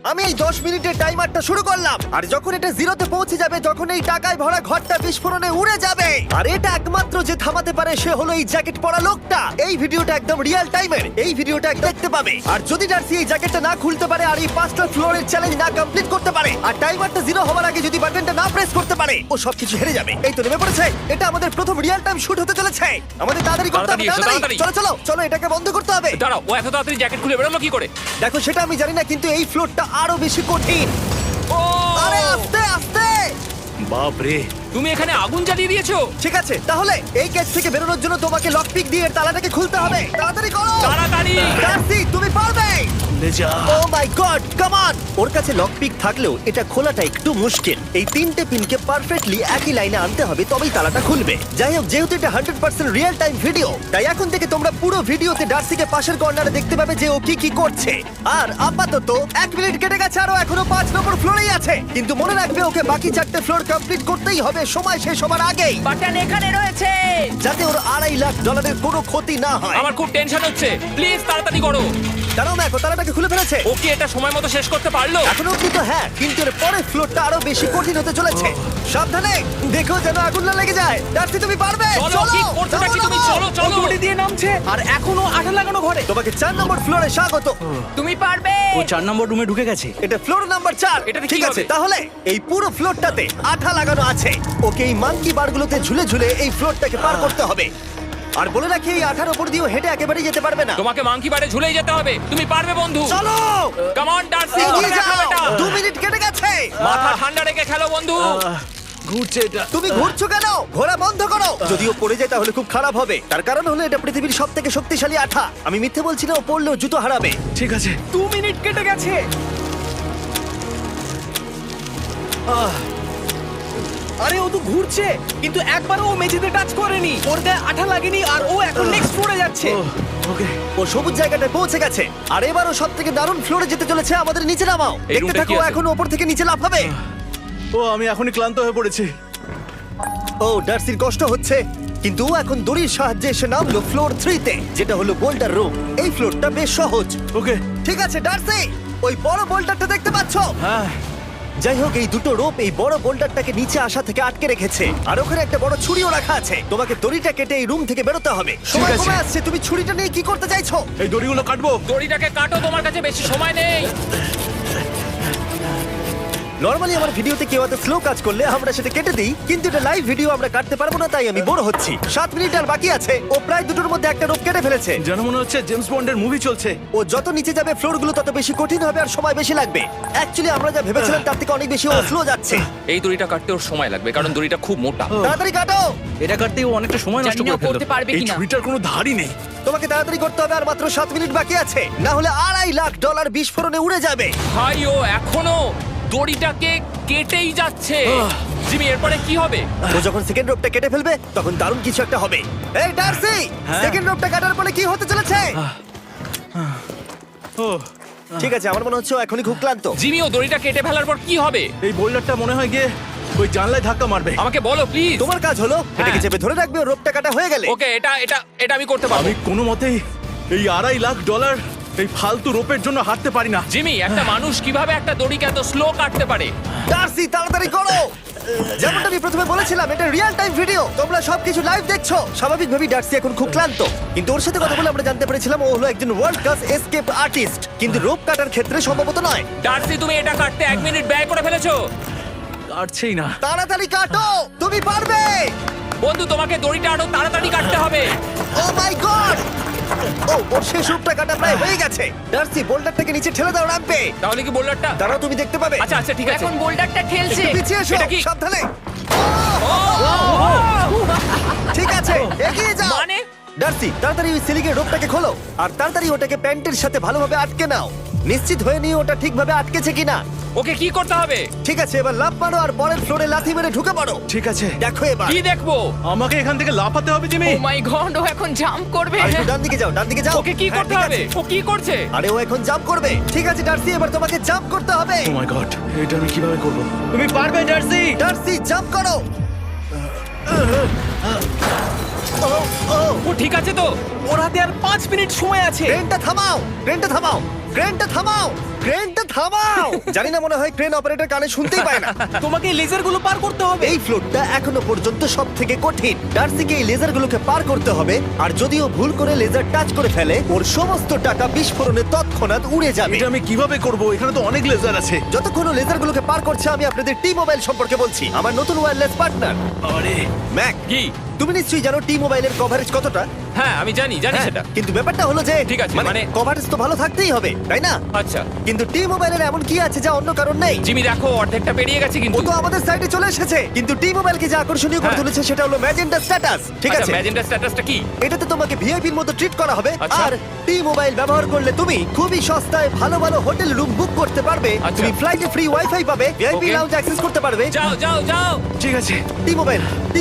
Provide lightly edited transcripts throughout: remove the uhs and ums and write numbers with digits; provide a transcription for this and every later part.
আমি এই 10 মিনিটের টাইমারটা শুরু করলাম, আর যখন এটা জিরোতে পৌঁছে যাবে তখন এই টাকায় ভরা ঘরটা বিস্ফোরণে উড়ে যাবে। আর এটা একমাত্র যে থামাতে পারে সে হলো এই জ্যাকেট পরা লোকটা। এই ভিডিওটা একদম রিয়েল টাইমের, এই ভিডিওটা দেখতে পাবে। আর যদি ডার্সি এই জ্যাকেটটা না খুলতে পারে আর এই 5টা ফ্লোরের চ্যালেঞ্জ না কমপ্লিট করতে পারে আর টাইমারটা জিরো হওয়ার আগে যদি বাটনটা না প্রেস করতে পারে, ও সবকিছু হেরে যাবে। এই তো নেমে পড়েছে, এটা আমাদের প্রথম রিয়েল টাইম শুট হতে চলেছে। আমাদের তাড়াতাড়ি করতে হবে, তাড়াতাড়ি। চলো চলো চলো, এটাকে বন্ধ করতে হবে। দাঁড়াও, ও এত তাড়াতাড়ি জ্যাকেট খুলে বেরোলো কি করে? দেখো সেটা আমি জানি না, কিন্তু এই ফ্লোরটা আরো বেশি কঠিন। ও আরে আস্তে আস্তে। বাপ রে, তুমি এখানে আগুন জ্বালিয়ে দিয়েছো? ঠিক আছে, তাহলে এই কেস থেকে বেরোনোর জন্য তোমাকে লক পিক দিয়ে এর তালাটাকে খুলতে হবে। তাড়াতাড়ি করো, তাড়াতাড়ি। ডার্সি তুমি পারবে। খুলে যা। ও মাই গড, কাম অন। ওর কাছে লক পিক থাকলেও এটা খোলাটা একটু মুশকিল। এই 3টে পিনকে পারফেক্টলি একই লাইনে আনতে হবে, তবেই তালাটা খুলবে। যাই হোক, যেহেতু এটা 100% রিয়েল টাইম ভিডিও, তাই এখন থেকে তোমরা পুরো ভিডিওতে ডার্সিকে পাশের কর্নারে দেখতে পাবে যে ও কি কি করছে। আর আপাতত 1 মিনিট কেটে গেছে, আরো এখনো 5 নম্বর ফ্লোরেই আছে। কিন্তু মনে রাখবে, ওকে বাকি 4টে ফ্লোর কমপ্লিট করতেই হবে সময় শেষ হবার আগেই, বাটন এখানে রয়েছে। যাতে ওর $2.5 লাখ কোনো ক্ষতি না হয়। আমার খুব টেনশন হচ্ছে, প্লিজ তাড়াতাড়ি করো। দাঁড়াও, দেখো তালাটাকে খুলে ফেলেছে। ও কি এটা সময় মতো শেষ করতে পারলো? এখনো অব্দি তো হ্যাঁ, কিন্তু এর পরের ফ্লোরটা আরো বেশি কঠিন হতে চলেছে। সাবধানে, দেখো যেন আগুন না লেগে যায়। ডার্সি তুমি পারবে। চলো, কি করছো নাকি তুমি? চলো চলো। দড়ি দিয়ে নামছে আর এখনো আঠা লাগানো ঘরে। তোমাকে 4 নম্বর ফ্লোরে স্বাগত। তুমি পারবে। ও 4 নম্বর রুমে ঢুকে গেছে। এটা ফ্লোর নাম্বার 4। এটাতে কি ঠিক আছে, হবে? তাহলে এই পুরো ফ্লোরটাতে আঠা লাগানো আছে। ওকে এই মাঙ্কি বারগুলোতে ঝুলে ঝুলে এই ফ্লোরটাকে পার করতে হবে। আর বলে রাখি, এই আঠার উপর দিয়েও হেঁটে একেবারেই যেতে পারবে না। তোমাকে মাংকি বারে ঝুলেই যেতে হবে। তুমি পারবে বন্ধু। চলো কাম অন ডার্সি, এগিয়ে করে দেখাও যাও। এটা। 2 মিনিট কেটে গেছে। মাথা ঠান্ডা রেখে খেলো বন্ধু। ঘুরছে এটা। তুমি ঘুরছো কেন? ঘোরা বন্ধ করো। যদিও পড়ে যায় তাহলে খুব খারাপ হবে। তার কারণ হলো এটা পৃথিবীর সবথেকে শক্তিশালী আঠা। আমি মিথ্যে বলছি না, ও পড়লেও জুতো হারাবে। ঠিক আছে। 2 মিনিট কেটে গেছে। আরে ও তো ঘুরছে, কিন্তু একবারও ও মেঝেতে টাচ করেনি। ওর গায়ে আঠা লাগেনি আর ও এখন নেক্সট ফ্লোরে যাচ্ছে। ওকে। ও সবুজ জায়গাটায় পৌঁছে গেছে। আর এবারও সব থেকে দারুণ ফ্লোরে যেতে চলেছে। আমাদের নিচে নামাও। এই দেখতে রুমটা থাকো, কি আছে? এখন ওপর থেকে নিচে লাফাবে। ও আমি এখনই ক্লান্ত হয়ে পড়েছি। ও ডার্সির কষ্ট হচ্ছে, কিন্তু ও এখন দড়ির সাহায্যে এসে নামলো ফ্লোর 3-তে, যেটা হলো বোল্ডার রুম। এই ফ্লোরটা বেশ সহজ। ওকে। ঠিক আছে ডার্সি, ওই বড় বোল্ডারটা দেখতে পাচ্ছো? হ্যাঁ। যাই হোক, এই দুটো রোপ এই বড় বোল্ডারটাকে নিচে আসা থেকে আটকে রেখেছে। আর ওখানে একটা বড় ছুরিও রাখা আছে। তোমাকে দড়িটা কেটে এই রুম থেকে বেরোতে হবে। সময় আছে। কমে আসছে, তুমি ছুরিটা নিয়ে কি করতে চাইছো? এই দড়িগুলো কাটবো। দড়িটাকে কাটো, তোমার কাছে বেশি সময় নেই। নরমালি আমার ভিডিওতে কেউ এত স্লো কাজ করলে আমরা সেটা কেটে দিই, কিন্তু এটা লাইভ ভিডিও আমরা কাটতে পারবো না, তাই আমি বোর হচ্ছি। 7 মিনিট আর বাকি আছে। ও প্রায় দুটোর মধ্যে একটা রোপ কেটে ফেলেছে। যেন মনে হচ্ছে জেমস বন্ডের মুভি চলছে। ও যত নিচে যাবে ফ্লোরগুলো তত বেশি কঠিন হবে আর সময় বেশি লাগবে। অ্যাকচুয়ালি আমরা যা ভেবেছিলাম তার থেকে অনেক বেশি ও স্লো যাচ্ছে। এই দড়িটা কাটতে ওর সময় লাগবে, কারণ দড়িটা খুব মোটা। তাড়াতাড়ি কাটো। এটা কাটতেই ও অনেকটা সময় নষ্ট জানি না করে ফেললো। করতে পারবে এই কিনা। ছুরিটার কোনো ধারই নেই। তোমাকে তাড়াতাড়ি করতে হবে, আর মাত্র 7 মিনিট বাকি আছে, না হলে $2.5 লাখ বিস্ফোরণে উড়ে যাবে। ভাই ও এখনো দড়িটাকে কেটেই যাচ্ছে। জিমি, এরপরে কি হবে? ও যখন সেকেন্ড রোপটা কেটে ফেলবে তখন দারুণ কিছু একটা হবে। এই ডার্সি, সেকেন্ড রোপটা কাটার পরে কি হতে চলেছে? ও ঠিক আছে, আমার মনে হচ্ছে ও এখনই খুব ক্লান্ত। জিমি, ও দড়িটা কেটে ফেলার পর কি হবে? এই বোল্ডারটা মনে হয় গিয়ে ওই জানলায় ধাক্কা মারবে। আমাকে বলো প্লিজ। তোমার কাজ হলো এটাকে চেপে ধরে রাখবে, ও রোপটা কাটা হয়ে গেলে। ওকে, এটা এটা এটা আমি করতে পারবো। আমি কোনো মতেই এই $2.5 লাখ এই ফালতু রোপের জন্য হাঁটতে পারি না। জিমি, একটা মানুষ কিভাবে একটা দড়িকে এত স্লো কাটতে পারে? ডার্সি তাড়াতাড়ি করো। যেমনটা আমি প্রথমে বলেছিলাম, এটা রিয়েল টাইম ভিডিও, তোমরা সবকিছু লাইভ দেখছো। স্বাভাবিকভাবেই ডার্সি এখন খুব ক্লান্ত, কিন্তু ওর সাথে কথা বলে আমরা জানতে পেরেছিলাম ও হলো একজন ওয়ার্ল্ড ক্লাস এসকেপ আর্টিস্ট, কিন্তু রোপ কাটার ক্ষেত্রে সম্ভবত নয়। ডার্সি, তুমি এটা কাটতে 1 মিনিট ব্যয় করে ফেলেছো। কাটছেই না। তাড়াতাড়ি কাটো, তুমি পারবে। বন্ধু, তোমাকে দড়িটা আরো তাড়াতাড়ি কাটতে হবে। ও মাই গড! ও ওর শেষ রূপটা কাটা প্রায় হয়ে গেছে। ডার্সি, বোল্ডারটাকে নিচে ঠেলে দাও রাম্পে। তাহলে কি বোল্ডারটা? দাঁড়াও, তুমি দেখতে পাবে। আচ্ছা আচ্ছা, ঠিক আছে। এখন বোল্ডারটা ঠেলছে। একটু পিছিয়ে এসো, এটা কি? সাবধানে। ঠিক আছে, এগিয়ে যাও। মানে? ডার্সি, তাড়াতাড়ি ওই সিলিংয়ের রোপটাকে খোলো আর তাড়াতাড়ি ওটাকে প্যান্টের সাথে ভালোভাবে আটকে নাও। নিশ্চিত হয়ে নিয়ে ওটা ঠিকভাবে আটকেছে কিনা। ওকে কি করতে হবে? ঠিক আছে, এবার লাফ মারো আর পরের ফ্লোরে লাথি মেরে ঢুকে পড়ো। ঠিক আছে। দেখো এবার। কি দেখবো? আমাকে এখান থেকে লাফাতে হবে জিমি। ও মাই গড, ও এখন জাম্প করবে। আর একটু ডান দিকে যাও, ডান দিকে যাও। ওকে কি হ্যাঁ, করতে ঠিক হবে? আছে। ও কি করছে? আরে ও এখন জাম্প করবে। ঠিক আছে ডার্সি, এবার তোমাকে জাম্প করতে হবে। ও মাই গড, এটা আমি কিভাবে করব? তুমি পারবে ডার্সি। ডার্সি, জাম্প করো। ও ঠিক আছে তো? ওর হাতে আর 5 মিনিট সময় আছে। ক্রেনটা থামাও, ক্রেনটা থামাও, ক্রেনটা থামাও। ক্রেনটা থামাও। জানি না, মনে হয় ক্রেন অপারেটর কানে শুনতেই পায় না। তোমাকে এই লেজারগুলো পার করতে হবে। এই ফ্লোরটা এখনো পর্যন্ত সব থেকে কঠিন। ডার্সিকে এই লেজারগুলোকে পার করতে হবে, আর যদিও ভুল করে লেজার টাচ করে ফেলে, ওর সমস্ত টাকা বিস্ফোরণে তৎক্ষণাৎ উড়ে যাবে। এটা আমি কিভাবে করব? এখানে তো অনেক লেজার আছে। যতক্ষণ ও লেজারগুলোকে পার করছে, আমি আপনাদের টি মোবাইল সম্পর্কে বলছি, আমার নতুন ওয়্যারলেস পার্টনার। আরে ম্যাক, কি? তুমি নিশ্চয়ই জানো টি মোবাইলের কভারেজ কতটা? হ্যাঁ আমি জানি হ্যাঁ, সেটা। কিন্তু ব্যাপারটা হলো যে ঠিক আছে, মানে- কভারেজ তো ভালো থাকতেই হবে, তাই না? আচ্ছা কিন্তু টি মোবাইলের এমন কি আছে যা অন্য কারণ নেই? জিমি দেখো অর্ধেকটা পেরিয়ে গেছে ও কিন্তু। তো আমাদের সাইডে চলে এসেছে, কিন্তু টি মোবাইলকে যে আকর্ষণীয় করে হ্যাঁ। তুলেছে সেটা হলো ম্যাজেন্টা স্ট্যাটাস। ঠিক আছে, ম্যাজেন্টা স্ট্যাটাসটা কি? এটাতে তোমাকে ভিআইপির মতো ট্রিট করা হবে। আচ্ছা। আর টি মোবাইল ব্যবহার করলে তুমি খুবই সস্তায় ভালো ভালো হোটেল রুম বুক করতে পারবে। আচ্ছা। তুমি ফ্লাইটে ফ্রি ওয়াইফাই পাবে, ভিআইপি Okay. লাউঞ্জ অ্যাক্সেস করতে পারবে। যাও যাও যাও। ঠিক আছে। টি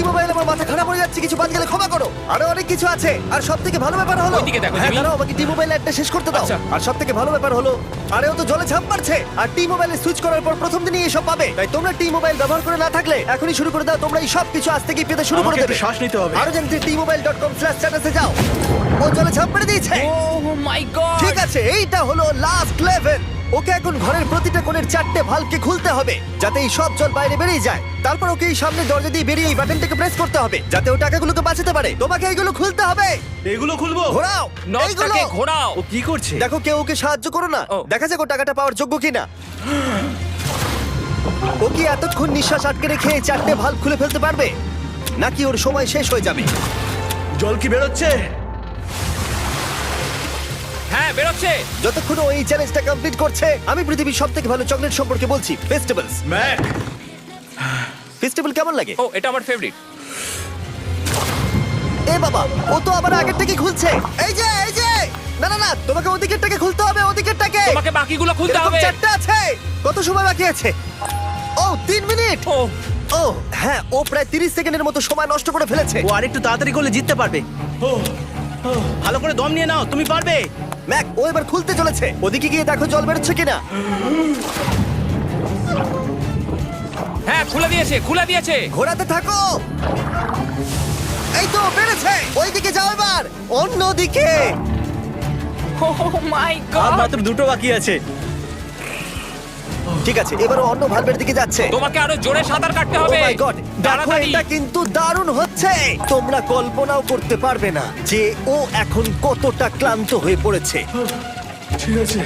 মোবাইল আমার মাথা খারাপ হয়ে যাচ্ছে, কিছু বাদ গেলে ক্ষমা করো। আরো অনেক কিছু আছে, আর সবথেকে ভালো ব্যাপার হলো, ওইদিকে দেখো, হ্যাঁ জিমি। দাঁড়াও, আমাকে টি মোবাইল একটা শেষ করতে দাও। আচ্ছা। আর সবথেকে ভালো ব্যাপার হলো, আরে ও তো জলে ঝাঁপ মারছে, আর টি মোবাইলে সুইচ করার পর প্রথম দিনই এসব পাবে। তাই তোমরা টি মোবাইল ব্যবহার করে না থাকলে এখনই শুরু করে দাও। তোমরা এই সব কিছু আজ থেকেই পেতে শুরু করে আমাকে দেবে। একটু শ্বাস নিতে হবে। আরো জানতে tmobile.com/status-এ যাও। ও জলে ঝাঁপ মেরে দিয়েছে। ও মাই গড। ঠিক আছে, এইটা হলো লাস্ট লেভেল। ওকে এখন ঘরের প্রতিটা কোণের 4টে ভালভকে খুলতে হবে, যাতে এই সব জল বাইরে বেরিয়ে যায়। তারপর ওকে এই সামনে দরজা দিয়ে বেরিয়ে এই বাটনটাকে প্রেস করতে হবে, যাতে ও টাকাগুলোকে বাঁচাতে পারে। তোমাকে এইগুলো খুলতে হবে। এগুলো খুলবো? ঘোরাও এইগুলো। নটটাকে ঘোরাও। ও কি করছে? দেখো কেউ ওকে সাহায্য করো না, ও। দেখা যাক ও টাকাটা পাওয়ার যোগ্য কিনা। ও কি এতক্ষণ নিঃশ্বাস আটকে রেখে এই 4টে ভালভ খুলে ফেলতে পারবে, নাকি ওর সময় শেষ হয়ে যাবে? জল কি বেরোচ্ছে? হ্যাঁ বেরোচ্ছে। যতক্ষণ ও এই চ্যালেঞ্জটা কমপ্লিট করছে, আমি পৃথিবীর সবথেকে ভালো চকলেট সম্পর্কে বলছি, ফেস্টিভ্যালস। ম্যাক, ফেস্টিভ্যাল কেমন লাগে? ও এটা আমার ফেভারিট। এ বাবা, ও তো আবার আগের থেকে খুলছে। এই যে না না না, তোমাকে ওদিকেরটাকে খুলতে হবে, ওদিকেরটাকে। তোমাকে বাকিগুলো খুলতে এরকম হবে। 4টে আছে। কত সময় বাকি আছে? ও 3 মিনিট। ও ও হ্যাঁ, ও প্রায় 30 সেকেন্ডের মতো সময় নষ্ট করে ফেলেছে। ও আরেকটু তাড়াতাড়ি করলে জিততে পারবে। ভালো করে দম নিয়ে নাও, তুমি পারবে। ম্যাক, ও এবার খুলতে চলেছে। ওদিকে গিয়ে দেখো জল বেরোচ্ছে কিনা। হ্যাঁ খুলে দিয়েছে। ঘোরাতে থাকো। এই তো বেড়েছে। ওইদিকে যাও এবার, অন্যদিকে। ও মাই আর গড। মাত্র দুটো বাকি আছে। ঠিক আছে, এবারও অন্য ভালভের দিকে যাচ্ছে। তোমাকে আরো জোরে সাঁতার কাটতে Oh হবে। my God! দেখো, তাড়াতাড়ি। এটা কিন্তু দারুণ হচ্ছে। তোমরা কল্পনাও করতে পারবে না যে ও এখন কতটা ক্লান্ত হয়ে পড়েছে। ঠিক আছে।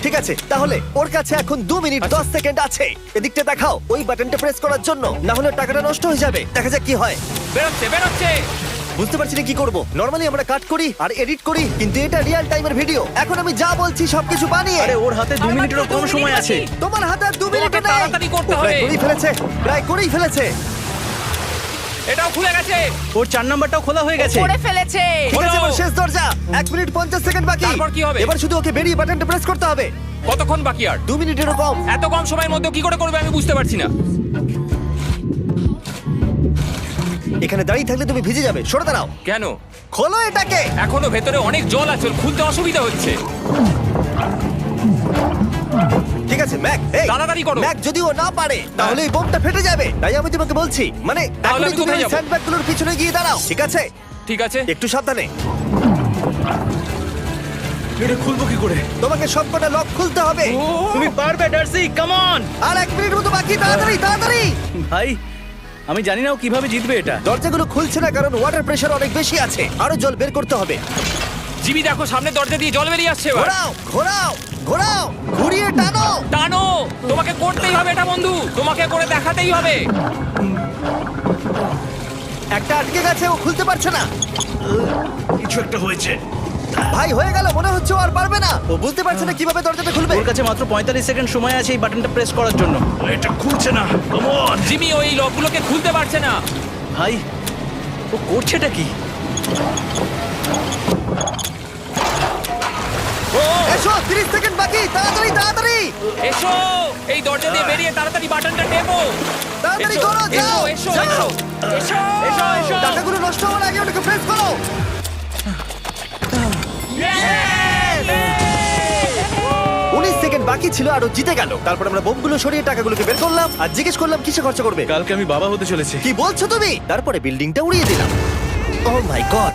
ঠিক আছে, তাহলে ওর কাছে এখন 2 মিনিট 10 সেকেন্ড আছে। এদিকটা দেখাও, ওই বাটনটা প্রেস করার জন্য, না হলে টাকাটা নষ্ট হয়ে যাবে। দেখা যাক কি হয়। বেরোচ্ছে। বুঝতে পারছি না কি করব। নরমালি আমরা কাট করি আর এডিট করি, কিন্তু এটা রিয়েল টাইমের ভিডিও। এখন আমি যা বলছি সবকিছু বানিয়ে। আরে ওর হাতে 2 মিনিটেরও কম সময় আছে। তোমার হাতে আর 2 মিনিট তোমাকে নেই। তাড়াতাড়ি করতে ও প্রায় হবে। করেই ফেলেছে। এটাও খুলে গেছে। ওর 4 নাম্বারটাও খোলা হয়ে গেছে। করে ফেলেছে। ঠিক আছে, হলো। এবার শেষ দরজা। 1 মিনিট 50 সেকেন্ড বাকি। তারপর কি হবে? এবার শুধু ওকে বেরিয়ে বাটনটা প্রেস করতে হবে। কতক্ষণ বাকি আর? 2 মিনিটেরও কম। এত কম সময়ের মধ্যে কি করে করবে আমি বুঝতে পারছি না। এখানে দাঁড়িয়ে থাকলে তুমি ভিজে যাবে, সরে দাঁড়াও। কেন? খোলো এটাকে। এখনো ভেতরে অনেক জল আছে, ওর খুলতে অসুবিধা হচ্ছে। ঠিক আছে ম্যাক, এই তাড়াতাড়ি করো। ম্যাক, যদি ও না পারে তাহলে এই বোমটা ফেটে যাবে। তাই আমি তোমাকে বলছি, মানে তাহলে এখনই আমি তুমি কোথায় ওই যাবো? স্যান্ডব্যাগগুলোর পিছনে গিয়ে দাঁড়াও, ঠিক আছে? ঠিক আছে। একটু সাবধানে। এটা খুলবো কি করে? তোমাকে সবকটা লক খুলতে হবে। তুমি পারবে ডার্সি, কাম অন। আর 1 মিনিট মতো বাকি, তাড়াতাড়ি। ভাই আমি জানি না ও কিভাবে জিতবে এটা। দরজাগুলো খুলছে না কারণ ওয়াটার প্রেশার অনেক বেশি আছে। আরো জল বের করতে হবে। জিমি দেখো সামনে দরজা দিয়ে জল বেরিয়ে আসছে এবার। ঘোরাও, ঘুরিয়ে টানো। টানো। তোমাকে করতেই হবে এটা বন্ধু, তোমাকে করে দেখাতেই হবে। একটা আটকে গেছে, ও খুলতে পারছে না। কিছু একটা হয়েছে। ভাই হয়ে গেল, মনে হচ্ছে ও আর পারবে না। ও বুঝতে পারছে না কিভাবে দরজাটা খুলবে। ওর কাছে মাত্র 45 সেকেন্ড সময় আছে এই বাটনটা প্রেস করার জন্য। এটা খুলছে না। Come on. জিমি ওই লকগুলোকে খুলতে পারছে না। ভাই ও করছেটা কি? ও এসো, 30 সেকেন্ড বাকি, তাড়াতাড়ি। এসো, এই দরজা দিয়ে বেরিয়ে তাড়াতাড়ি বাটনটা টেপো। তাড়াতাড়ি এসো, করো, যাও, এসো, যাও। এসো, এসো, এসো, এসো। টাকাগুলো নষ্ট হওয়ার আগে ওটাকে প্রেস করো। 19 সেকেন্ড বাকি ছিল আর ও জিতে গেল। তারপর আমরা বোমগুলো সরিয়ে টাকাগুলোকে বের করলাম আর জিজ্ঞেস করলাম কিসে খরচা করবে। কালকে আমি বাবা হতে চলেছি। কি বলছো তুমি? তারপরে বিল্ডিংটা উড়িয়ে দিলাম। ও মাই গড,